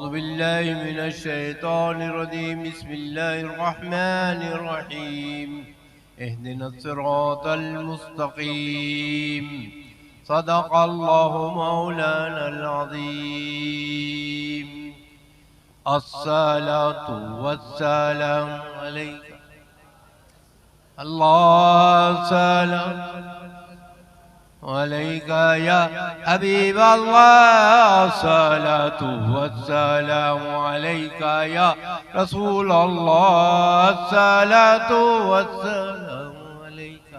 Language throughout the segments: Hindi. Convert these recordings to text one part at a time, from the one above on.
अऊज़ु बिल्लाहि मिनश शैतानिर रजीम बिस्मिल्लाहिर रहमानिर रहीम इहदिनस सिरातल मुस्तकीम सदक़ल्लाहु मौलानल अज़ीम अस्सलातु वस्सलामु अलैका अल्लाह सलाम अलैका या हबीब अल्लाह सलातु वस्सलामु अलैका या रसूल अल्लाह सलातु वस्सलामु अलैका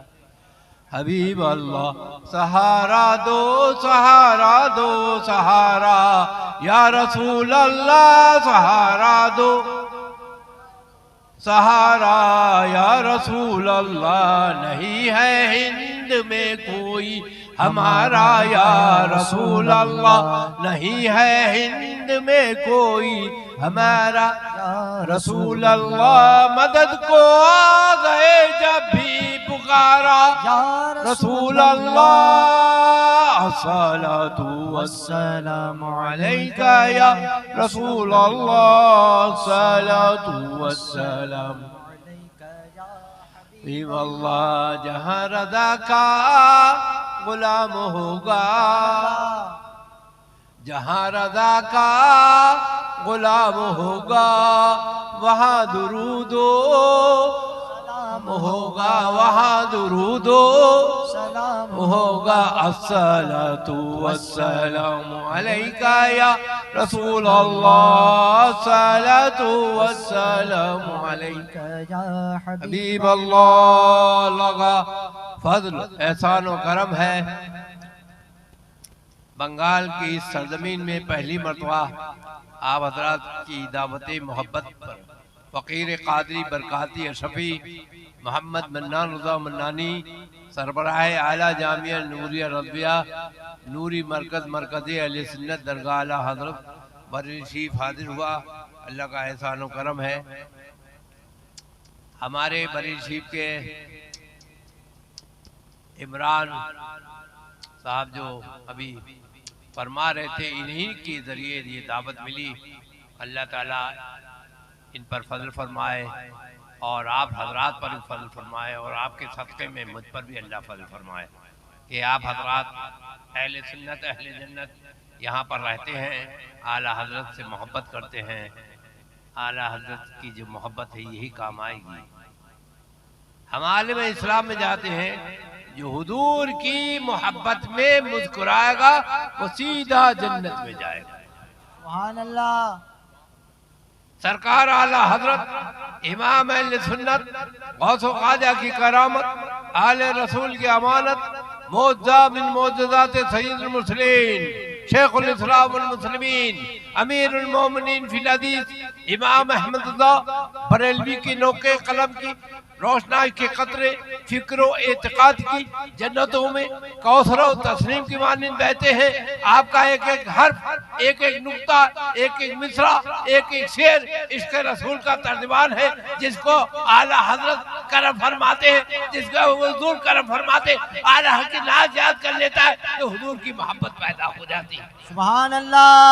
हबीब अल्लाह सहारा दो सहारा दो सहारा या रसूल अल्लाह सहारा दो सहारा या रसूल अल्लाह नहीं है हिंद में कोई हमारा या रसूल अल्लाह नहीं है हिंद में कोई हमारा या रसूल अल्लाह मदद को आ गए जब भी पुकारा या रसूल अल्लाह अस्सलातु वस्सलामु अलैका या रसूल अल्लाह अस्सलातु वस्सलामु अलैका या हबीब अल्लाह जहाँ रज़ा का गुलाम होगा जहाँ रज़ा का गुलाम होगा वहाँ दुरूदो सलाम होगा वहाँ दुरूदो सलाम होगा अस्सलातु वस्सलामु अलैका या रसूल अल्लाह अस्सलातु वस्सलामु अलैका या हबीब अल्लाह लगा फज़ल एहसान व करम है। बंगाल की इस सरजमीन में पहली मरतबा आप हज़रात की दावत मोहब्बत पर फ़कीर क़ादरी बरकाती अशफ़ी मोहम्मद मन्नान रज़ा मन्नानी सरबराह आला जामिया नूरिया रज़विया नूरी मरकज़ मरकज़ अहले सुन्नत दरगाह आला हज़रत बरेली शरीफ हाजिर हुआ। अल्लाह का एहसान व करम है। हमारे बरेली शरीफ के इमरान साहब जो अभी फरमा रहे थे, इन्हीं के ज़रिए ये दावत मिली। अल्लाह ताला इन पर फजल फरमाए और आप हजरात पर भी फजल फरमाए और आपके सदक़े में मुझ पर भी अल्लाह फजल फरमाए कि आप हजरात अहले सुन्नत अहले जन्नत यहाँ पर रहते हैं, आला हजरत से मोहब्बत करते हैं। आला हजरत की जो मोहब्बत है यही काम आएगी। हम आलिम इस्लाम में जाते हैं, जो हुजूर की मोहब्बत में मुस्कुराएगा वो सीधा जन्नत में जाएगा। सुभान अल्लाह। सरकार आला हजरत इमाम अहले सुन्नत गौसो ख्वाजा की करामत आले रसूल की अमानत मौजज़ा बिन मौजज़ात सय्यदुल मुरसलीन शेखुल इस्लाम वल मुस्लिमीन अमीरुल मोमिनीन फिल हदीस इमाम अहमद रज़ा बरेलवी की नोके कलम की रोशनाई के कतरे फिक्र एतकाद की जन्नतों में कौसर और तस्नीम की मानिंद बहते हैं। आपका एक एक हर्फ एक एक नुक्ता एक एक मिसरा एक एक शेर इश्क़ रसूल का तर्जुमान है, जिसको आला हजरत करम फरमाते हैं, जिसको हुजूर करम फरमाते आला हक नाज याद कर लेता है तो हुजूर की मोहब्बत पैदा हो जाती है। सुभान अल्लाह।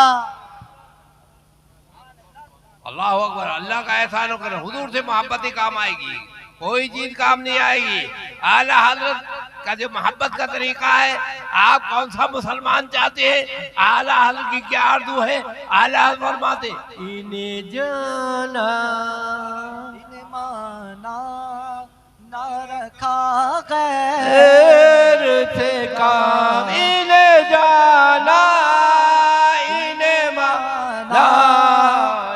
अल्लाह अकबर। अल्लाह का एहसान करें, हुजूर से मोहब्बत ही काम आएगी, कोई चीज काम नहीं आएगी। आला हजरत का जो मोहब्बत का तरीका है, आप कौन सा मुसलमान चाहते हैं, आला हजरत की क्या आरज़ू है, आला हजरत फरमाते इन्हें जाना इन्हें माना ना रखा गैर से काम, इन्हें जाना इन्हें माना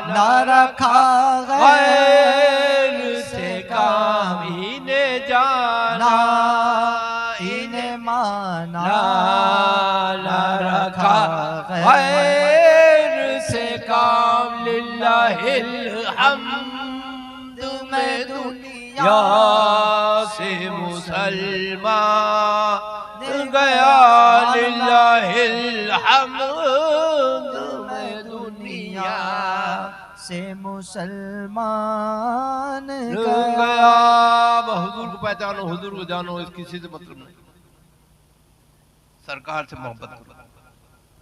ना रखा गैर से काम, इन्हें जाना इन्हें माना ना रखा गैर से काम। लिल्लाहिल हम्द में दुनिया से मुसलमान गया, लिल्लाहिल हम्द में दुनिया से मुसलमान गया। हुजूर को पहचानो, हुजूर को जानो, इस किसी से मतलब नहीं। सरकार से मोहब्बत करो।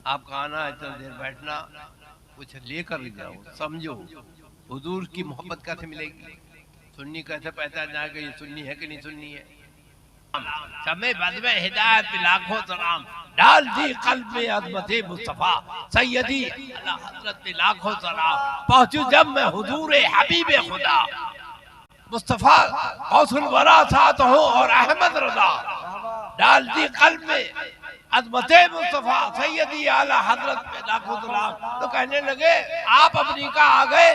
आपका आना, इतना देर बैठना, कुछ लेकर जाओ, समझो हुजूर की मोहब्बत कैसे मिलेगी, सुन्नी कैसे पहचान जाएगा ये सुन्नी है कि नहीं सुन्नी है। समय बाद में हिदायत पे लाखों सलाम, डाल दी कल्ब में अज़मत मुस्तफा सैयदी अला हजरत पे लाखों सलाम। पहुंचू जब मैं हुजूर हबीब खुदा मुस्तफा गौसुल वरा साथ हो और अहमद रजा, डाल दी कल्ब में अज़मत मुस्तफा सैयदी आला हजरत पे लाखों सलाम। तो कहने लगे आप अमेरिका आ गए,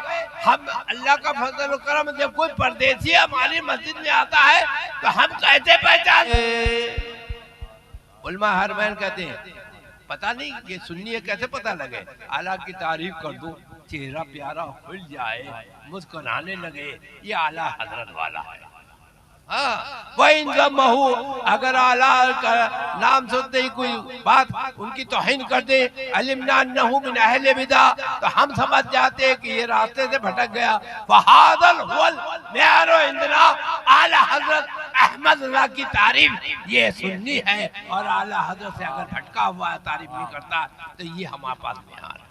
हम अल्लाह का फजल और करम, जब कोई परदेसी हमारी मस्जिद में आता है तो हम कैसे पहचाने। उलमा हरमैन कहते हैं पता नहीं ये सुन्नी है कैसे पता लगे, आला की तारीफ कर दो, चेहरा प्यारा खुल जाए, मुस्कुराने लगे, ये आला हजरत वाला है। हाँ, अगर आला का नाम सुनते ही कोई बात उनकी तौहीन कर दे, अलिमना अन्नहु मिन अहले बिदा, तो हम समझ जाते हैं कि ये रास्ते से भटक गया। वहादल हुवल मेयारो इंदना, आला हजरत अहमद रज़ा की तारीफ ये सुन्नी है, और आला हजरत से अगर भटका हुआ है, तारीफ नहीं करता, तो ये हमारे पास मेयार है।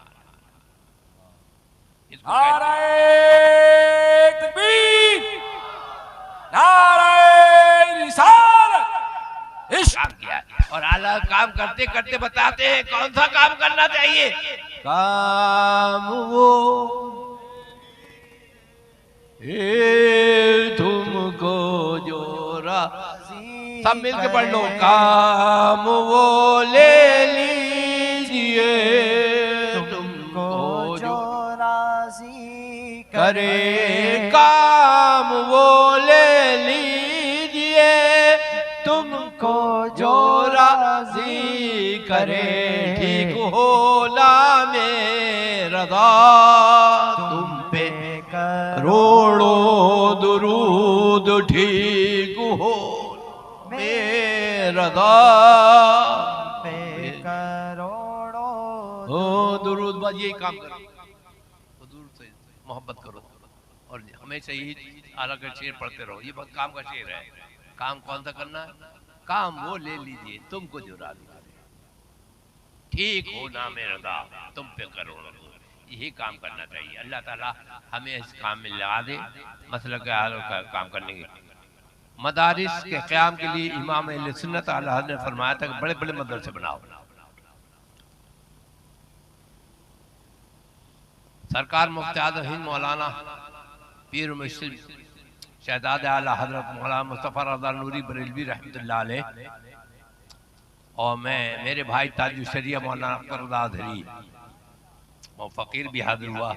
और आला काम करते करते बताते हैं कौन सा काम करना चाहिए। काम वो तुमको जोरा, सब मिलके पढ़ लो, काम वो ले लीजिए तुमको जो राज़ी करे, काम वो ले लीजिए तुमको जो राज़ी करे, ठीक हो नामे रज़ा तुम पे करोड़ों दुरूद, ठीक हो मेरा पे करोड़ों दुरूद। बस यही काम करो, हुजूर से मोहब्बत करो और हमेशा यही आला का शेर पढ़ते रहो। ये बहुत काम का शेर है। काम कौन सा करना है? काम वो ले लीजिए तुमको जो राज़ी करे, ठीक हो ना मेरा दा तुम पे करोड़ों, यही काम करना चाहिए। अल्लाह ताला हमें इस काम में लगा दे, मसला के हाल का काम करने की। मदारिस के क़याम के लिए इमाम अहले सुन्नत अल्लाह ने फरमाया था कि बड़े बड़े मदरसे बनाओ। सरकार मुफ्ती आज़म हिंद मौलाना पीर मुर्शिद शहजाद आला हजरत मौलाना मुस्तफ़ा रज़ा नूरी बरेलवी रहमतुल्लाह अलैह, और मैं मेरे भाई ताजुल शरिया मौलाना अख्तर रज़ा अज़हरी और फ़कीर भी हाजिर हुआ।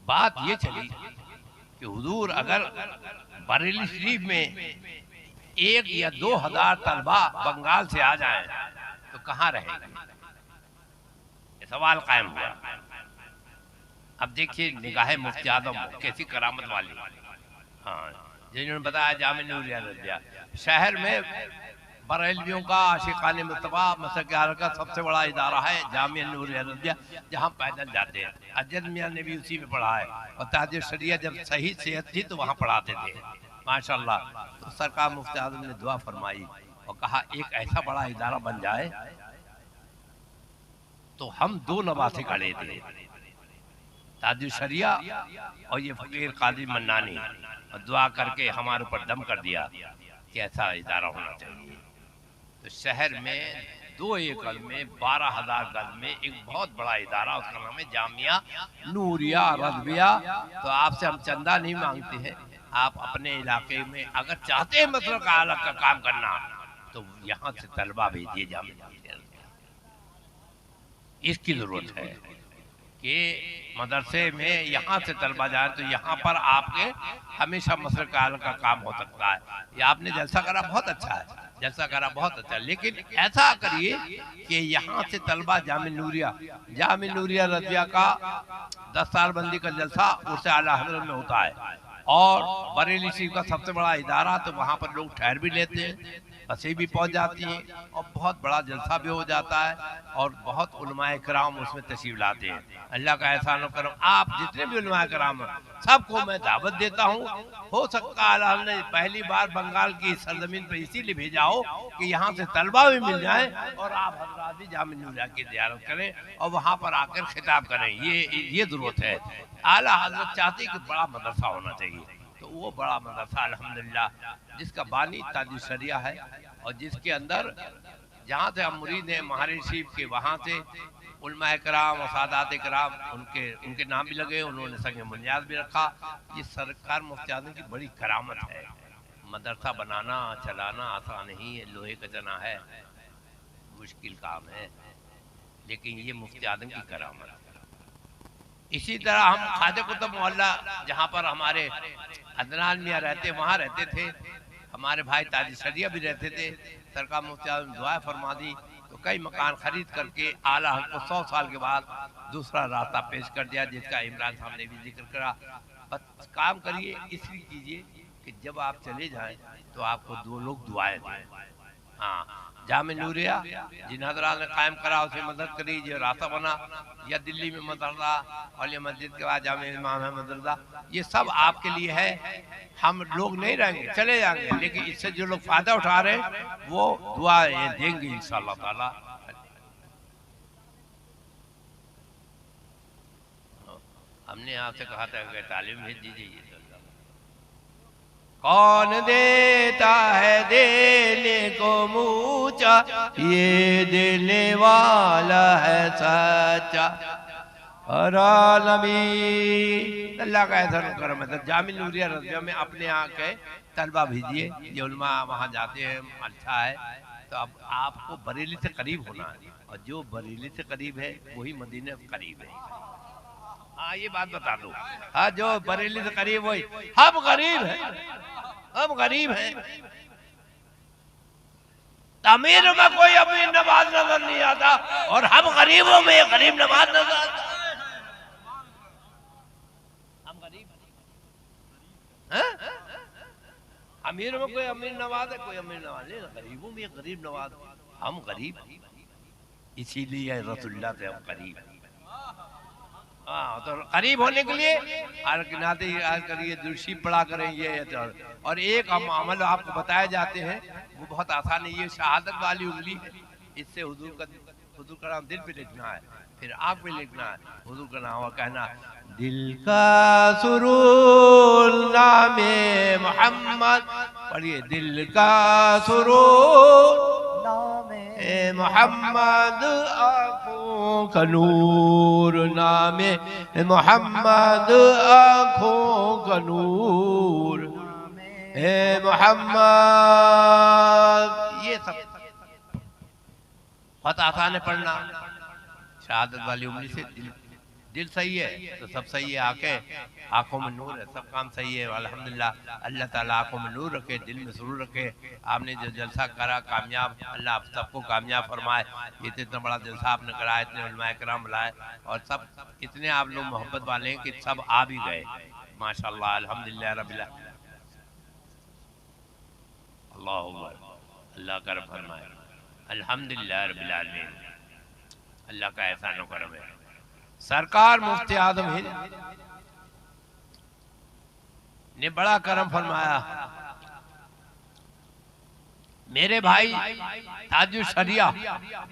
बात ये चली कि हुजूर अगर बरेली शरीफ में 1 या 2 हज़ार तलबा बंगाल से आ जाएं तो कहाँ रहेंगे, ये सवाल कायम हुआ। अब देखिए निगाह मुफ्ती आज़म कैसी करामत वाली। हाँ, जिन्होंने बताया जामे नूरिया रज़िया शहर में बरेलवियों का आशिकाने मुस्तफ़ा मसलक आला का सबसे बड़ा इदारा है जामिया नूरिया रज़िया, जहाँ पैदल जाते हैं। अजद मियाँ ने भी उसी में पढ़ा है, और ताजुल शरिया जब सही सेहत थी तो वहाँ पढ़ाते थे माशाल्लाह। तो सरकार मुफ्ती आज़म ने दुआ फरमाई और कहा एक ऐसा बड़ा इदारा बन जाए। तो हम 2 नवासे खड़े थे, ताजुल शरिया और ये फ़कीर काजी मन्नानी, और दुआ करके हमारे ऊपर दम कर दिया कि ऐसा इदारा होना चाहिए। तो शहर में 2 एकड़ में 12,000 गज में एक बहुत बड़ा इदारा, उसका नाम है जामिया नूरिया रज़विया। तो आपसे हम चंदा नहीं मांगते हैं, आप अपने इलाके में अगर चाहते हैं मतलब का अलग का काम करना तो यहाँ से तलबा भेजिए जामिया। इसकी जरूरत है कि मदरसे में यहाँ से तलबा जाए तो यहाँ पर आपके हमेशा मसले का काम हो सकता है। ये आपने जलसा करा बहुत अच्छा है, जलसा करा बहुत अच्छा, लेकिन ऐसा करिए कि यहाँ से तलबा जामे नूरिया रज़िया का 10 साल बंदी का जलसा उससे आला हज़रत में होता है, और बरेली शरीफ का सबसे बड़ा इदारा, तो वहाँ पर लोग ठहर भी लेते हैं, बसें भी पहुंच जाती हैं और बहुत बड़ा जलसा भी हो जाता है और बहुत उलमाए कराम उसमें तशरीफ लाते हैं। अल्लाह का एहसान और करम, आप जितने भी उलमाए कराम हैं सबको मैं दावत देता हूँ। हो सकता है अल्लाह ने पहली बार बंगाल की सरजमीन पर इसीलिए भेजा हो कि यहाँ से तलबा भी मिल जाए और आप हजरात भी जामिया नूरिया की ज़ियारत करें और वहाँ पर आकर खिताब करें। ये जरूरत है। आला हजरत चाहते कि बड़ा मदरसा होना चाहिए, तो वो बड़ा मदरसा अल्हम्दुलिल्लाह जिसका बानी ताजुल शरिया है और जिसके अंदर जहाँ से हम मुरीद हैं महारे शरीफ के, वहाँ से उलमाए कराम और सादात कराम उनके नाम भी लगे, उन्होंने संग बुनियाद भी रखा। ये सरकार मुफ्ती आज़म की बड़ी करामत है। मदरसा बनाना चलाना आसान नहीं है, लोहे का जना है, मुश्किल काम है, लेकिन ये मुफ्ती आज़म की करामत है। इसी तरह हम खादे कुतुब मोहल्ला जहाँ पर हमारे अदनान मियाँ रहते, वहाँ रहते थे, हमारे भाई ताजी शरिया भी रहते थे। सरकार मुफ्ती आज़म दुआ फरमा दी तो कई मकान खरीद करके आला को 100 साल के बाद दूसरा रास्ता पेश कर दिया, जिसका इमरान साहब ने भी जिक्र करा। बस काम करिए, इसलिए कीजिए कि जब आप चले जाएं तो आपको 2 लोग दुआएं दें। हाँ, जामे नूरिया जिन हजरात ने कायम करा उसे मदद करी, जो रास्ता बना, या दिल्ली में मदरसा और ये मस्जिद के बाद जामे इमाम है मदरसा, ये सब आपके लिए है। हम लोग नहीं रहेंगे, चले जाएंगे, लेकिन इससे जो लोग फायदा उठा रहे हैं वो दुआ ये देंगे इंशाअल्लाह ताला। हमने आपसे कहा था कि तालीम भेज दीजिए। कौन देता है देने को मूचा, ये देने वाला है सच्चा। और नबी अल्लाह का ऐसा करम है। जामिया नूरिया रज़िया में अपने यहाँ के तलबा भेजिए, ये उलमा वहाँ जाते हैं, अच्छा है। तो अब आपको बरेली से करीब होना है, और जो बरेली से करीब है वही मदीने से करीब है। हाँ, ये बात बता दो। हाँ, जो बरेली से करीब वही, हम गरीब है, हम गरीब हैं। अमीर में कोई अमीर नवाज नजर नहीं आता और हम गरीबों में गरीब नवाज नजर आता। हम गरीब हैं? अमीर में कोई अमीर नवाज है, कोई अमीर नवाज नहीं, गरीबों में गरीब नवाज। हम गरीब, इसीलिए रसूलुल्लाह से हम गरीब हैं। हाँ, तो करीब होने के लिए करिए, दुरुशी पढ़ा करें ये। और एक हम अमल आपको बताए जाते हैं, वो बहुत आसान है। ये शहादत वाली उंगली है, इससे हुजूर का नाम दिल पे लिखना है, फिर आँख पे लिखना है। हुजूर का नाम कहना, दिल का सुरूर नामे मोहम्मद, पढ़िए, दिल का सुरूर नामे मोहम्मद, आँखों का नूर नामे मोहम्मद, आँखों का नूर ए मोहम्मद। ये सब बहुत आसान है पढ़ना। शहादत वाली उंगली से दिल सही है तो सब सही है, आंखों में नूर है, सब काम सही है। अल्हम्दुलिल्लाह, अल्लाह ताला आंखों में नूर रखे, दिल में सुरूर रखे। आपने जो जलसा करा कामयाब, अल्लाह आप सबको कामयाब फरमाए। इतना बड़ा जलसा आपने कराया, इतने उलमाए कराम बुलाए, और सब इतने आप लोग मोहब्बत वाले हैं कि सब आ भी गए, माशाअल्लाह। अल्हम्दुलिल्लाह रब्बिल आलमीन, अल्लाहु अकबर, अल्लाह करम फरमाए। अल्हम्दुलिल्लाह रब्बिल आलमीन, अल्लाह का एहसान और करम है। सरकार मुफ्ती आज़म हिंद ने बड़ा करम फरमाया। मेरे भाई ताजुल शरिया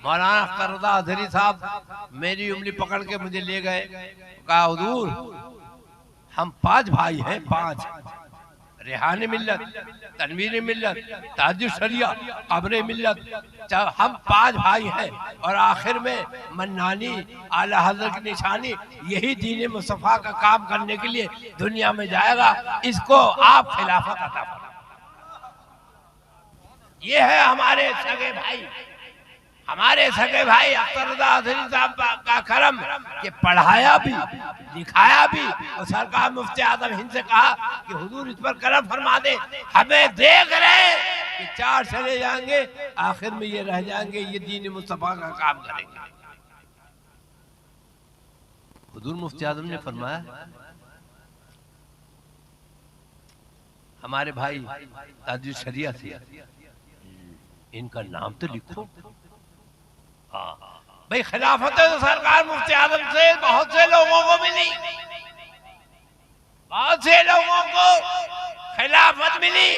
मौलाना अख्तर रज़ा अज़हरी साहब मेरी उंगली पकड़ के मुझे ले गए, कहा हुजूर हम 5 भाई हैं, 5, रेहान मिल्लत, तनवीर मिल्लत, ताजुल शरिया, कब्र मिल्लत, हम 5 भाई हैं, और आखिर में मन्नानी आला हज़रत की निशानी यही दीन मुस्तफ़ा का काम करने के लिए दुनिया में जाएगा, इसको आप खिलाफत अता फरमाएं। ये है हमारे सगे भाई, हमारे सगे भाई अख्तर रज़ा अज़हरी साहब का करम कि पढ़ाया भी लिखाया भी, और सरकार मुफ्ती आज़म हिंद से कहा कि हुजूर इस पर करम फरमा दे, हमें देख रहे कि 4 चले जाएंगे, आखिर में ये रह जाएंगे, ये दीन मुस्तफ़ा का काम करेंगे। हुजूर मुफ्ती आज़म ने फरमाया, हमारे भाई ताजुल शरिया से इनका नाम तो लिखो। हाँ भाई, खिलाफत तो सरकार मुफ्ती आजम से बहुत से लोगों को मिली, बहुत से लोगों को खिलाफत मिली,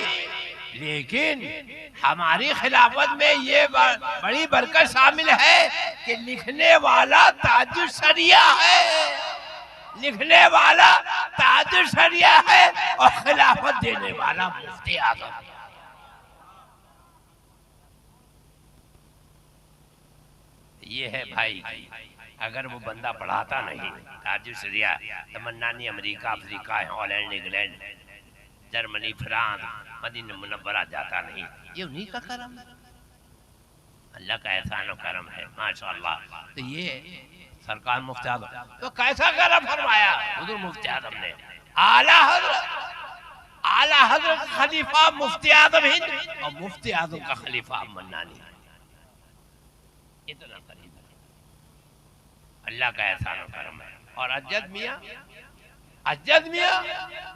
लेकिन हमारी खिलाफत में ये बड़ी बरकत शामिल है कि लिखने वाला ताजुल शरिया है, लिखने वाला ताजुल शरिया है और खिलाफत देने वाला मुफ्ती आजम। ये है भाई, अगर वो बंदा पढ़ाता नहीं ताजुल शरिया, तमन्नानी America, Africa, Holland, England, Germany, France, Medina Munawwara जाता नहीं। ये उन्हीं का करम है, अल्लाह का एहसान और करम है माशाअल्लाह। तो ये सरकार मुफ्ती आजम तो कैसा करम फरमाया हुजूर मुफ्ती आजम ने। आला हजरत खलीफा मुफ्ती आजम हिंद और मुफ्ती आजम का खलीफा मन्नानी, इतना करीब है, अल्लाह का एहसान और करम है। और अज्जद मियां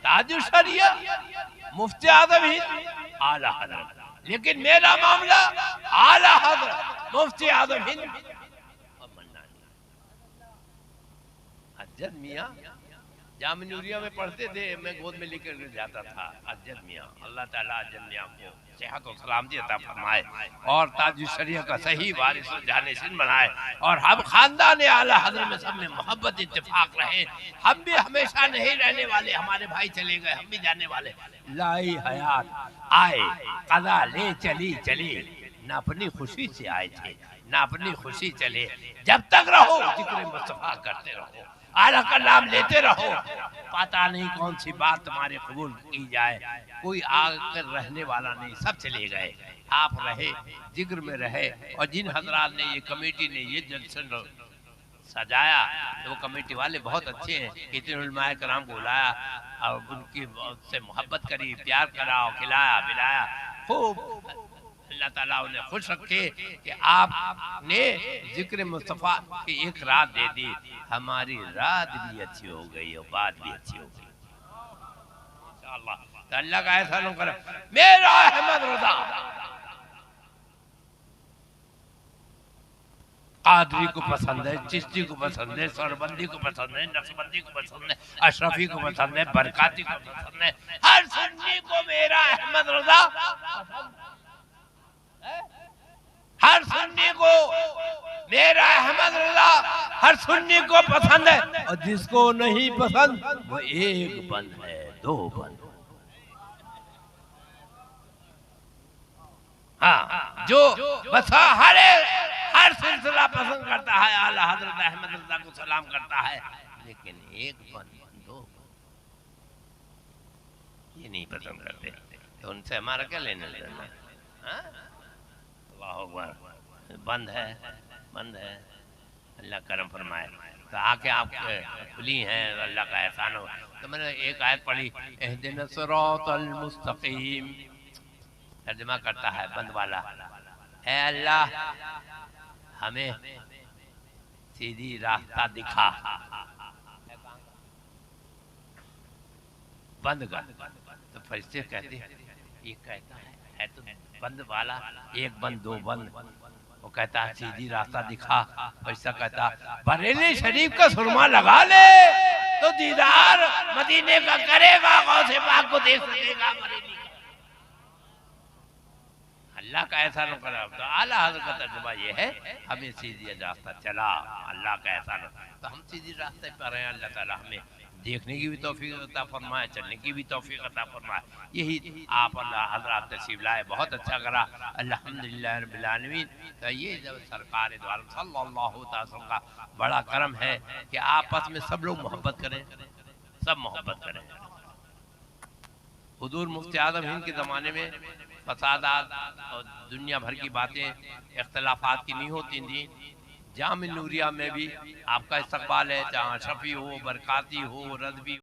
ताजुल शरिया मुफ्ती आजम हिंद आला हजरत, लेकिन मेरा मामला आला हजरत मुफ्ती आजम हिंद और मन्नानी। अज्जद मियां जाम नूरिया में पढ़ते थे, मैं गोद में लेकर जाता था। अज्जद मियां, अल्लाह ताला अज्जद मियां को सेहत और सलामती अता फरमाए और ताजुल शरिया का सही वारिस और जानिशिन बनाए, और हम खानदान आला हजरत में सब में मोहब्बत इत्तेफाक रहे। हम भी हमेशा नहीं रहने वाले, हमारे भाई चले गए, हम भी जाने वाले। लाई हयात आए कदा ले चली, न अपनी खुशी से आए थे न अपनी खुशी चले। जब तक रहो जिक्र मुस्तफा करते रहो, आला का नाम लेते रहो, पता नहीं कौन सी बात तुम्हारे कबूल की जाए। कोई आकर रहने वाला नहीं, सब चले गए, आप रहे, जिक्र में रहे। और जिन हजरात ने ये कमेटी ने ये जलसन सजाया, तो वो कमेटी वाले बहुत अच्छे हैं। इतने उलमाए कराम को बुलाया और उनकी से मोहब्बत करी, प्यार करा और खिलाया पिलाया खूब। अल्लाह ताला उन्हें खुश रखे कि आपने जिक्र मुस्तफ़ा की एक रात दे दी, हमारी रात भी अच्छी हो गई और बात भी अच्छी हो गई इंशाअल्लाह। तो अल्लाह का एहसान करे। मेरा अहमद रज़ा कादरी को पसंद है, चिश्ती को पसंद है, सरबंदी को पसंद है, नक्शबंदी को पसंद है, अशरफी को पसंद है, बरकाती को पसंद है, हर सुन्नी को मेरा अहमद रज़ा पसंद है। हर सुन्नी को मेरा अहमद रज़ा हर सुन्नी को पसंद है, और जिसको नहीं पसंद वो एक बंद है, दो बंद। हाँ, जो बस हर सिलसिला पसंद करता है, आला हजरत अहमद रज़ा को सलाम करता है, लेकिन एक बंद दो ये नहीं पसंद करते, तो उनसे हमारा क्या लेना देना है? बंद है, अल्लाह करम फरमाए। तो आके आप खुली हैं, अल्लाह का एहसान हो। तो मैंने एक आयत पढ़ी, इहदिना सिरातल मुस्तकीम, तर्जुमा करता है बंद वाला, ऐ अल्लाह हमें सीधी रास्ता दिखा, बंद कर। तो फरिश्ते कहते हैं, ये कहता है तो बंद वाला, एक बंद दो बंद, वो कहता है सीधी रास्ता दिखा। ऐसा कहता बरेली शरीफ का सुरमा लगा ले तो दीदार मदीने का करेगा, गौसे पाक को देख सकेगा बरेली। अल्लाह का एहसान करा। तो आला हज़रत का तर्जुमा ये है, हमें सीधी रास्ता चला, अल्लाह का एहसान। तो हम सीधी रास्ते पर हैं, अल्लाह ताला हमें देखने की भी तौफीक अता फरमाए, चलने की भी तौफीक अता फरमाए। यही आप अल्लाह हज़रात तशरीफ लाए, बहुत अच्छा करा, अल्हम्दुलिल्लाह रब्बिल आलमीन। तो ये जब सरकार दो आलम सल्लल्लाहु अलैहि वसल्लम का बड़ा करम है कि आपस में सब लोग मोहब्बत करें, सब मोहब्बत करें। हुजूर मुफ्ती आज़म हिंद के ज़माने में फसादात और दुनिया भर की बातें, इख्तलाफात की नहीं होती थी। जाम नूरिया में भी आपका इस्तकबाल है, चाहे शफी हो, बरकाती हो, रज़वी